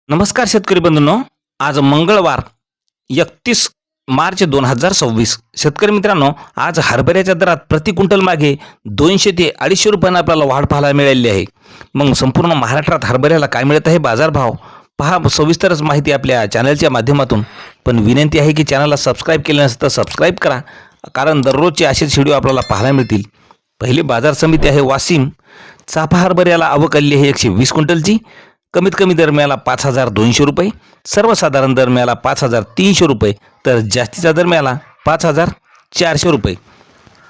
नमस्कार शेतकरी बंधूंनो, आज मंगळवार 31 मार्च 2026. शेतकरी मित्रांनो, आज हरभऱ्याच्या दरात प्रति क्विंटल मागे 200 ते 250 रुपयांना आपल्याला वाढ पाहायला मिळालेली आहे. मग संपूर्ण महाराष्ट्रात हरभऱ्याला काय मिळत आहे बाजारभाव पहा, सविस्तरच माहिती आपल्या चॅनलच्या माध्यमातून. पण विनंती आहे की चॅनलला सबस्क्राईब केले नसेल तर सबस्क्राईब करा, कारण दररोजचे असेच व्हिडिओ आपल्याला पाहायला मिळतील. पहिली बाजार समिती आहे वाशिम. चाफा हरभऱ्याला आवक आली आहे 120 क्विंटलची. कमीत कमी दर मिळाला 5,200 रुपये, सर्वसाधारण दर मिळाला 5,300 रुपये, तर जास्तीचा दर मिळाला 5,400 रुपये.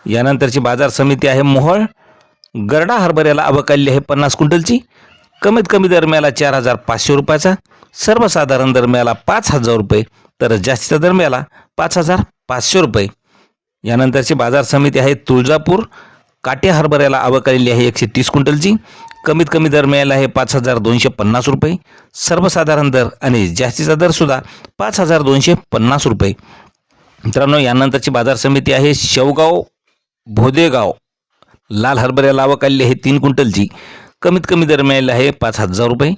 यानंतरची बाजार समिती आहे मोहोळ. गरडा हरभऱ्याला आवक आली आहे 50 क्विंटलची. कमीत कमी दर मिळाला 4,500 रुपयाचा, सर्वसाधारण दर मिळाला 5,000 रुपये, तर जास्तीचा दर मिळाला 5,500 रुपये. यानंतरची बाजार समिती आहे तुळजापूर. काटे हरभऱ्याला आवक आलेली आहे 130 क्विंटलची. कमीत कमी दर मिळाला आहे 5,250 रुपये, सर्वसाधारण दर आणि जास्तीचा दर सुद्धा 5,250 रुपये. मित्रांनो, यानंतरची बाजार समिती आहे शेवगाव भोदेगाव. लाल हरभऱ्याला आवक आलेली आहे 3 क्विंटलची. कमीत कमी दर मिळाला आहे 5,000 रुपये,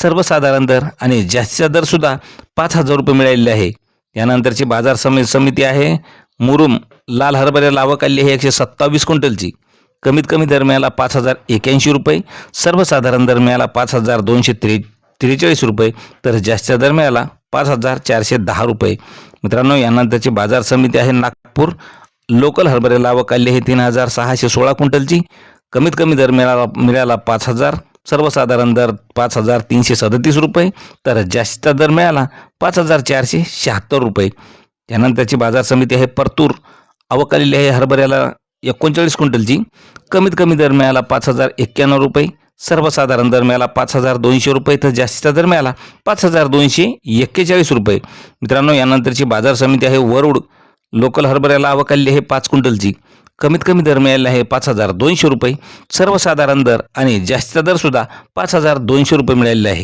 सर्वसाधारण दर आणि जास्तीचा दर सुद्धा 5,000 रुपये मिळालेले आहे. यानंतरची बाजार समिती आहे मुरुम. लाल हरभऱ्याला आवक आलेली आहे 127 क्विंटलची. कमीत कमी दर मिळाला 5,081 रुपये, सर्वसाधारण दर मिळाला 5,243 रुपये, तर जास्तीचा दर मिळाला 5,410 रुपये. मित्रांनो, यानंतरची बाजार समिती आहे नागपूर. लोकल हरभऱ्याला आवक आली आहे 3,616 क्विंटलची. कमीत कमी दर मिळाला 5,000, सर्वसाधारण दर 5,337 रुपये, तर जास्तीचा दर मिळाला 5,476 रुपये. यानंतरची बाजार समिती आहे परतूर. आवक आलेली आहे हरभऱ्याला 39 क्विंटलची. कमीत कमी दर मिळाला 5,091 रुपये, सर्वसाधारण दर मिळाला 5,200 रुपये, तर जास्तीचा दर मिळाला 5,241 रुपये. मित्रांनो, यानंतरची बाजार समिती आहे वरुड. लोकल हरभऱ्याला आवक आलेली आहे 5 क्विंटलची. कमीत कमी दर मिळाला आहे 5,200 रुपये, सर्वसाधारण दर आणि जास्तीचा दर सुद्धा 5,200 रुपये मिळालेला आहे.